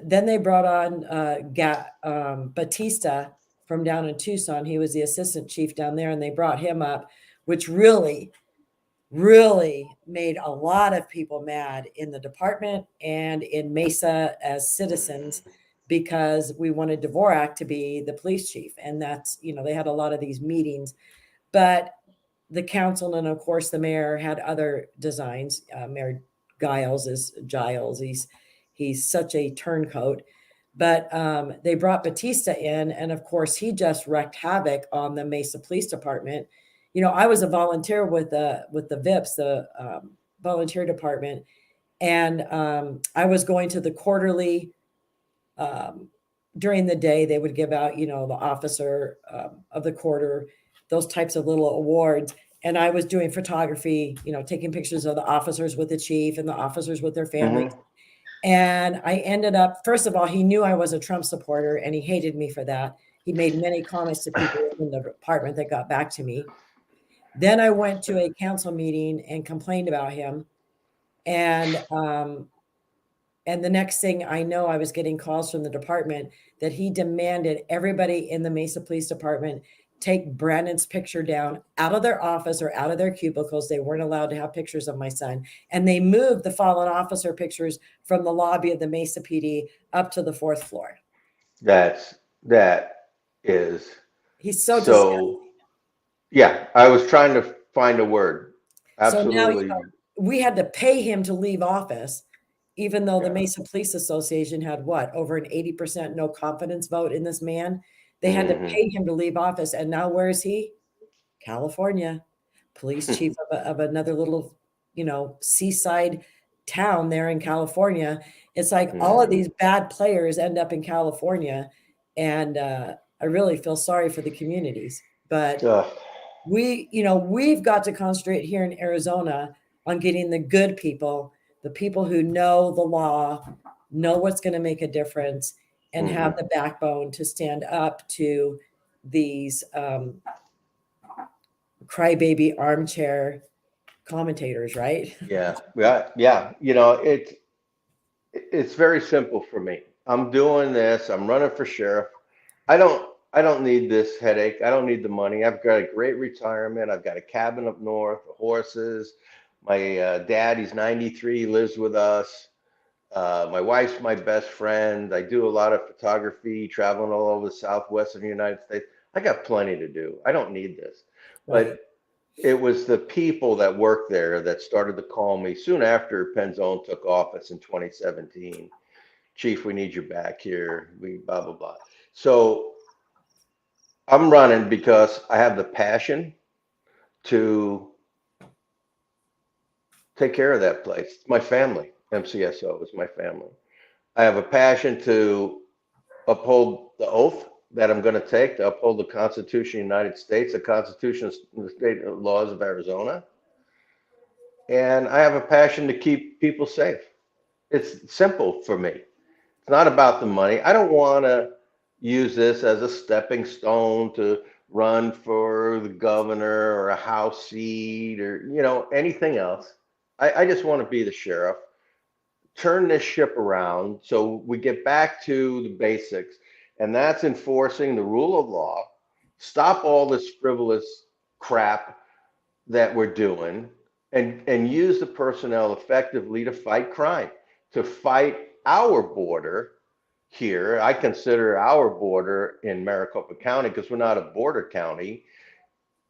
Speaker 1: then they brought on Batista from down in Tucson. He was the assistant chief down there, and they brought him up, which really, really made a lot of people mad in the department and in Mesa as citizens, because we wanted Dvorak to be the police chief. And that's, they had a lot of these meetings, but the council and of course the mayor had other designs. Mayor Giles. He's such a turncoat. But they brought Batista in, and of course he just wreaked havoc on the Mesa Police Department. I was a volunteer with the VIPs, the volunteer department, and I was going to the quarterly. During the day, they would give out, the officer of the quarter, those types of little awards. And I was doing photography, taking pictures of the officers with the chief and the officers with their families. And I ended up, first of all, he knew I was a Trump supporter and he hated me for that. He made many comments to people in the department that got back to me. Then I went to a council meeting and complained about him. And the next thing I know, I was getting calls from the department that he demanded everybody in the Mesa Police Department take Brandon's picture down out of their office or out of their cubicles. They weren't allowed to have pictures of my son. And they moved the fallen officer pictures from the lobby of the Mesa PD up to the 4th floor.
Speaker 2: That is
Speaker 1: He's so
Speaker 2: so, yeah, I was trying to find a word.
Speaker 1: Absolutely.
Speaker 2: Absolutely.
Speaker 1: So now, we had to pay him to leave office, even though the
Speaker 2: Yeah.
Speaker 1: Mesa Police Association had over an 80% no confidence vote in this man. They had to pay him to leave office. And now where is he? California, police chief of another little, seaside town there in California. It's like all of these bad players end up in California, and I really feel sorry for the communities. But we've got to concentrate here in Arizona on getting the good people, the people who know the law, know what's going to make a difference, and have the backbone to stand up to these crybaby armchair commentators, right?
Speaker 2: Yeah. It's very simple for me. I'm doing this. I'm running for sheriff. I don't need this headache. I don't need the money. I've got a great retirement. I've got a cabin up north, horses. My dad, he's 93, lives with us. My wife's my best friend. I do a lot of photography, traveling all over the southwest of the United States. I got plenty to do. I don't need this.
Speaker 1: Right.
Speaker 2: But it was the people that worked there that started to call me soon after Penzone took office in 2017. Chief, we need you back here. We blah, blah, blah. So I'm running because I have the passion to take care of that place. It's my family. MCSO is my family. I have a passion to uphold the oath that I'm going to take to uphold the Constitution of the United States, the Constitution of the state laws of Arizona. And I have a passion to keep people safe. It's simple for me. It's not about the money. I don't want to use this as a stepping stone to run for the governor or a House seat or, anything else. I just want to be the sheriff, turn this ship around so we get back to the basics, and that's enforcing the rule of law, stop all this frivolous crap that we're doing, and use the personnel effectively to fight crime, to fight our border here. I consider our border in Maricopa County, because we're not a border county,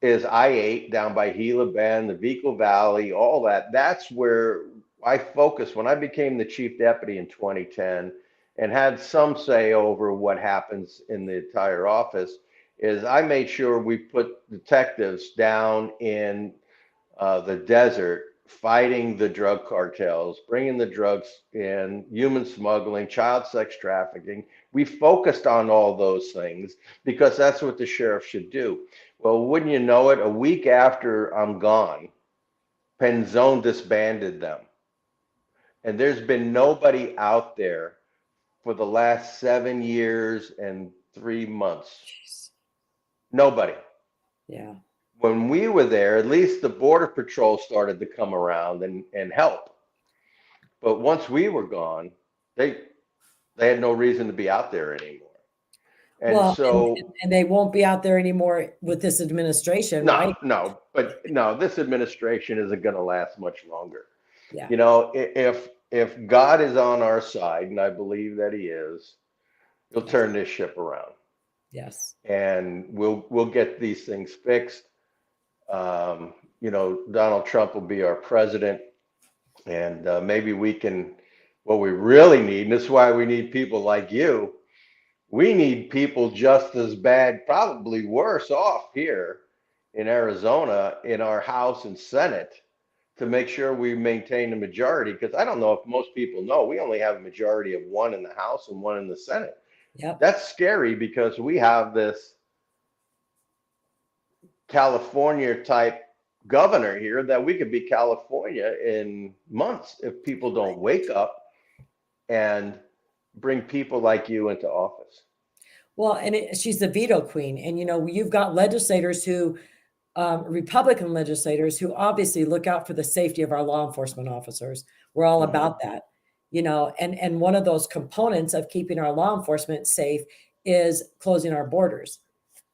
Speaker 2: is I-8 down by Gila Bend, the Vico Valley, all that. That's where I focused when I became the chief deputy in 2010 and had some say over what happens in the entire office. Is I made sure we put detectives down in the desert fighting the drug cartels, bringing the drugs in, human smuggling, child sex trafficking. We focused on all those things because that's what the sheriff should do. Well, wouldn't you know it, a week after I'm gone, Penzone disbanded them. And there's been nobody out there for the last 7 years and 3 months.
Speaker 1: Jeez.
Speaker 2: Nobody.
Speaker 1: Yeah.
Speaker 2: When we were there, at least the border patrol started to come around and help. But once we were gone, they had no reason to be out there anymore.
Speaker 1: And they won't be out there anymore with this administration, right?
Speaker 2: No, this administration isn't going to last much longer.
Speaker 1: Yeah.
Speaker 2: If God is on our side, and I believe that He is, He'll turn this ship around.
Speaker 1: Yes.
Speaker 2: And we'll get these things fixed. Donald Trump will be our president, and maybe we can. What we really need, and this is why we need people like you. We need people just as bad, probably worse off here in Arizona, in our House and Senate, to make sure we maintain the majority. Because I don't know if most people know, we only have a majority of 1 in the House and 1 in the Senate.
Speaker 1: Yep.
Speaker 2: That's scary because we have this California type governor here that we could be California in months if people don't wake up and bring people like you into office.
Speaker 1: Well, and she's the veto queen. And, you've got legislators who, Republican legislators who obviously look out for the safety of our law enforcement officers. We're all about that, and one of those components of keeping our law enforcement safe is closing our borders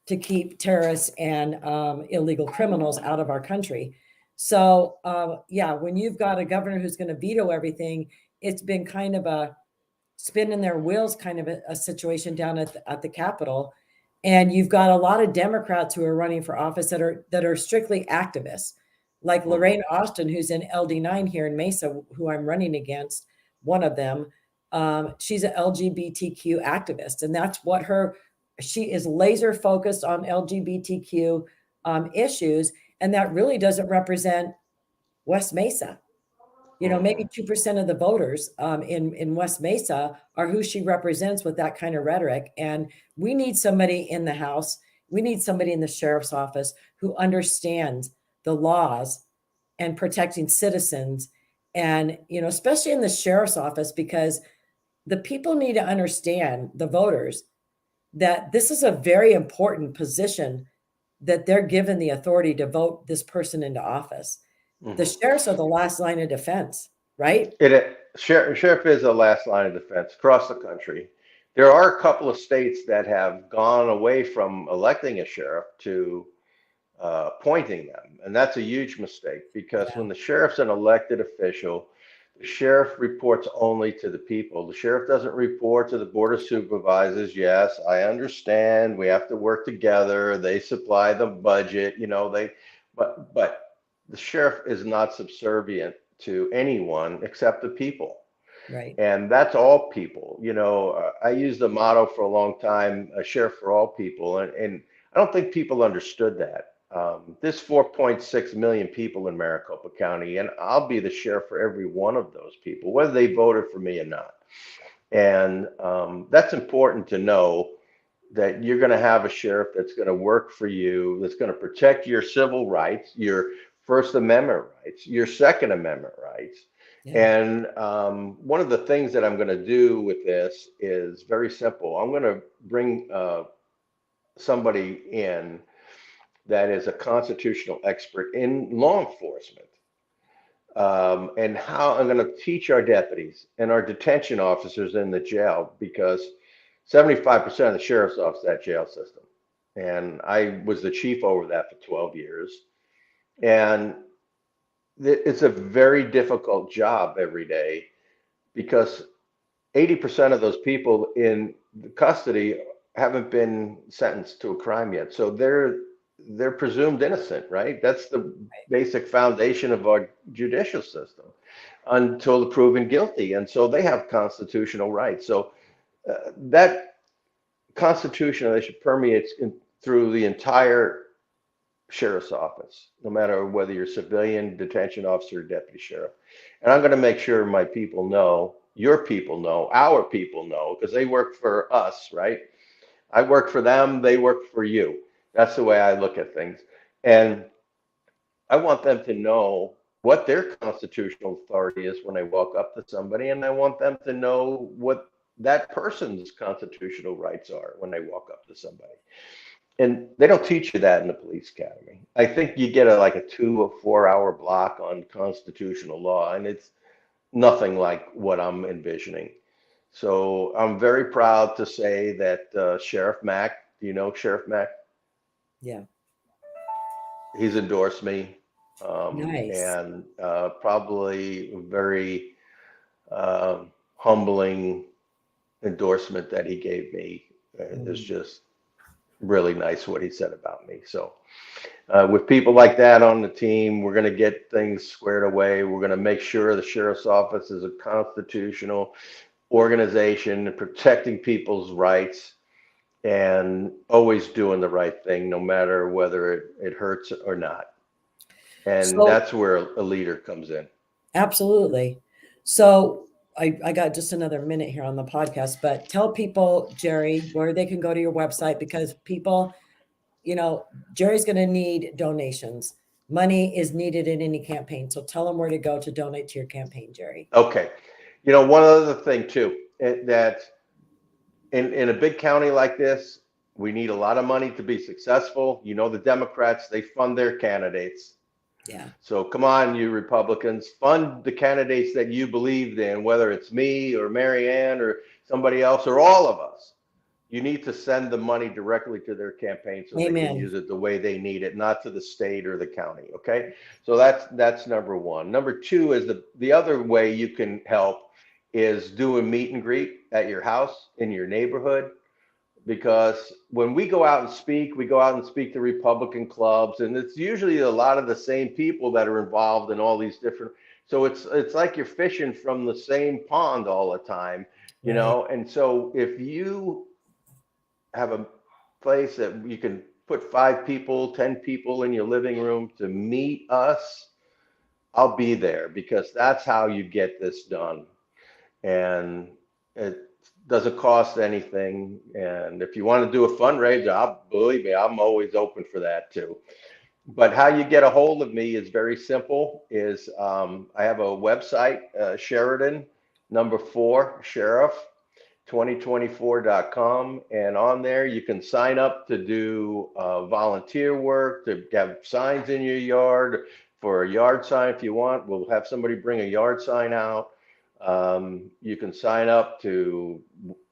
Speaker 1: to keep terrorists and illegal criminals out of our country. So, when you've got a governor who's going to veto everything, it's been kind of a spinning their wheels kind of a situation down at the Capitol. And you've got a lot of Democrats who are running for office that are strictly activists, like Lorraine Austin, who's in LD9 here in Mesa, who I'm running against, one of them. She's an LGBTQ activist, and that's what she is laser focused on LGBTQ issues. And that really doesn't represent West Mesa. maybe 2% of the voters in West Mesa are who she represents with that kind of rhetoric. And we need somebody in the House. We need somebody in the sheriff's office who understands the laws and protecting citizens. And, especially in the sheriff's office, because the people need to understand, the voters, that this is a very important position that they're given the authority to vote this person into office. The sheriffs are the last line of defense, right?
Speaker 2: Sheriff is the last line of defense across the country. There are a couple of states that have gone away from electing a sheriff to appointing them, and that's a huge mistake, because when the sheriff's an elected official, the sheriff reports only to the people. The sheriff doesn't report to the board of supervisors. Yes, I understand we have to work together. They supply the budget, but the sheriff is not subservient to anyone except the people.
Speaker 1: Right.
Speaker 2: And that's all people. I used the motto for a long time, a sheriff for all people. And I don't think people understood that. There's 4.6 million people in Maricopa County, and I'll be the sheriff for every one of those people, whether they voted for me or not. And that's important to know, that you're going to have a sheriff that's going to work for you, that's going to protect your civil rights, your First Amendment rights, your Second Amendment rights. Yeah. And one of the things that I'm going to do with this is very simple. I'm going to bring somebody in that is a constitutional expert in law enforcement. And how I'm going to teach our deputies and our detention officers in the jail, because 75% of the sheriff's office is that jail system. And I was the chief over that for 12 years. And it's a very difficult job every day, because 80% of those people in custody haven't been sentenced to a crime yet. So they're presumed innocent, right? That's the basic foundation of our judicial system, until proven guilty. And so they have constitutional rights. So that constitutional issue permeates through the entire sheriff's office, no matter whether you're civilian, detention officer, or deputy sheriff. And I'm going to make sure my people know, your people know, our people know, because they work for us, right? I work for them, they work for you. That's the way I look at things. And I want them to know what their constitutional authority is when they walk up to somebody, and I want them to know what that person's constitutional rights are when they walk up to somebody. And they don't teach you that in the police academy. I think you get like a 2 or 4 hour block on constitutional law, and it's nothing like what I'm envisioning. So I'm very proud to say that Sheriff Mack, do you know Sheriff Mack?
Speaker 1: Yeah.
Speaker 2: He's endorsed me.
Speaker 1: Nice.
Speaker 2: And probably a very humbling endorsement that he gave me. It was just really nice what he said about me. So with people like that on the team, we're going to get things squared away. We're going to make sure the sheriff's office is a constitutional organization and protecting people's rights, and always doing the right thing, no matter whether it hurts or not. And that's where a leader comes in.
Speaker 1: Absolutely. So I got just another minute here on the podcast, but tell people, Jerry, where they can go to your website, because people, Jerry's going to need donations. Money is needed in any campaign. So tell them where to go to donate to your campaign, Jerry.
Speaker 2: Okay. One other thing too, that in a big county like this, we need a lot of money to be successful. The Democrats, they fund their candidates.
Speaker 1: Yeah.
Speaker 2: So come on, you Republicans, fund the candidates that you believed in, whether it's me or Mary Ann or somebody else or all of us. You need to send the money directly to their campaign so Amen. They can use it the way they need it, not to the state or the county. Okay. So that's number one. Number two is the other way you can help is do a meet and greet at your house, in your neighborhood. Because when we go out and speak, to Republican clubs, and it's usually a lot of the same people that are involved in all these different. So it's like you're fishing from the same pond all the time, right. And so if you have a place that you can put 5 people, 10 people in your living room to meet us, I'll be there, because that's how you get this done. And it doesn't cost anything. And if you want to do a fundraiser, believe me, I'm always open for that too. But how you get a hold of me is very simple. I have a website, Sheridan #4 Sheriff 2024.com, and on there you can sign up to do volunteer work, to have signs in your yard, for a yard sign if you want. We'll have somebody bring a yard sign out. You can sign up to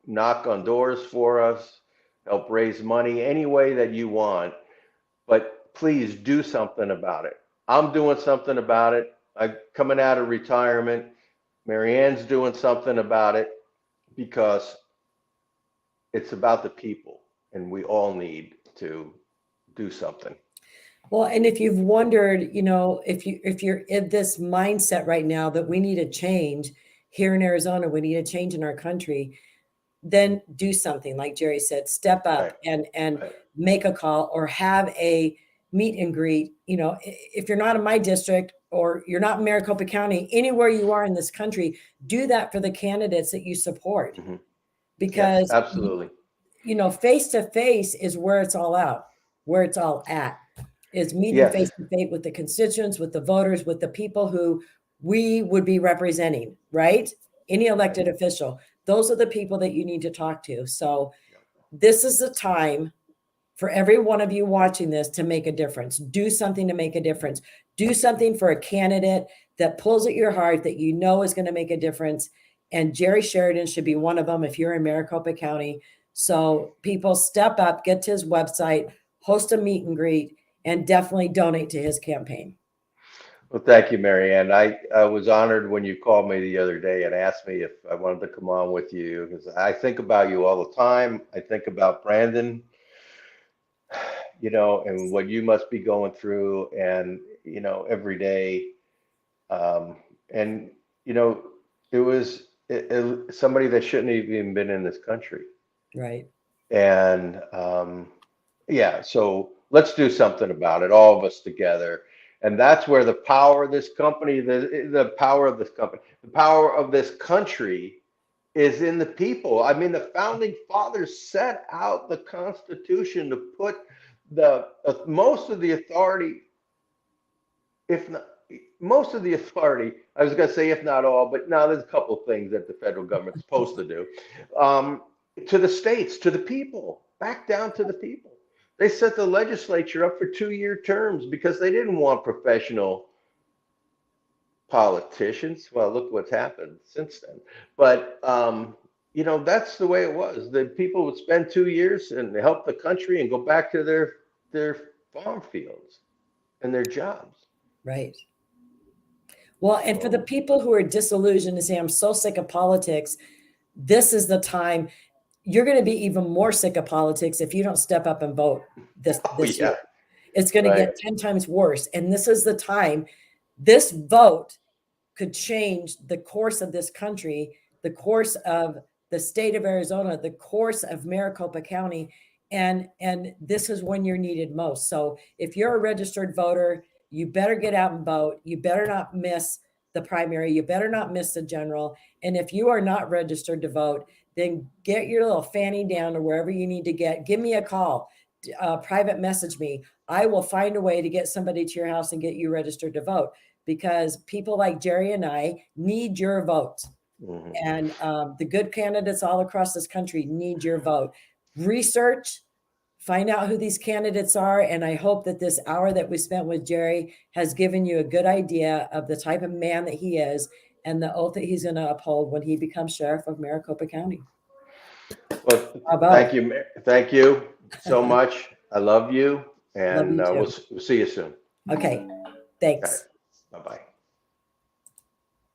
Speaker 2: knock on doors for us, help raise money any way that you want. But please do something about it. I'm doing something about it. I'm coming out of retirement. Marianne's doing something about it, because it's about the people, and we all need to do something.
Speaker 1: Well, and if you've wondered, if you're in this mindset right now that we need a change here in Arizona, we need a change in our country, then do something. Like Jerry said, step up and
Speaker 2: Right.
Speaker 1: make a call, or have a meet and greet. If you're not in my district, or you're not in Maricopa County, anywhere you are in this country, do that for the candidates that you support.
Speaker 2: Mhm.
Speaker 1: Because
Speaker 2: Yes, absolutely.
Speaker 1: face to face is where it's all at, is meeting
Speaker 2: Yes.
Speaker 1: face to face with the constituents, with the voters, with the people who we would be representing, right? Any elected official. Those are the people that you need to talk to. So this is the time for every one of you watching this to make a difference. Do something to make a difference. Do something for a candidate that pulls at your heart, that you know is going to make a difference. And Jerry Sheridan should be one of them if you're in Maricopa County. So people, step up, get to his website, host a meet and greet, and definitely donate to his campaign.
Speaker 2: Well, thank you, Marianne. I was honored when you called me the other day and asked me if I wanted to come on with you, because I think about you all the time. I think about Brandon, and what you must be going through, and, every day. And, it was somebody that shouldn't have even been in this country.
Speaker 1: Right.
Speaker 2: And yeah, so let's do something about it, all of us together. And that's where the power of this company, the power of this company, the power of this country is in the people. I mean, the founding fathers set out the Constitution to put the most of the authority, if not most of the authority, I was going to say if not all, but now there's a couple of things that the federal government's supposed to do, to the states, to the people, back down to the people. They set the legislature up for 2-year terms because they didn't want professional politicians. Well, look what's happened since then. But, that's the way it was. The people would spend 2 years and help the country and go back to their farm fields and their jobs.
Speaker 1: Right. Well, and for the people who are disillusioned and say, I'm so sick of politics, this is the time. You're going to be even more sick of politics if you don't step up and vote this year. It's going to get 10 times worse. And this is the time. This vote could change the course of this country, the course of the state of Arizona, the course of Maricopa County. And this is when you're needed most. So if you're a registered voter, you better get out and vote. You better not miss the primary. You better not miss the general. And if you are not registered to vote, then get your little fanny down to wherever you need to get. Give me a call, private message me. I will find a way to get somebody to your house and get you registered to vote, because people like Jerry and I need your vote. Mm-hmm. And the good candidates all across this country need your vote. Research, find out who these candidates are. And I hope that this hour that we spent with Jerry has given you a good idea of the type of man that he is and the oath that he's going to uphold when he becomes sheriff of Maricopa County.
Speaker 2: Well, thank you. Thank you so much. I love you. And
Speaker 1: love you
Speaker 2: we'll see you soon.
Speaker 1: Okay. Thanks.
Speaker 2: Okay. Bye-bye.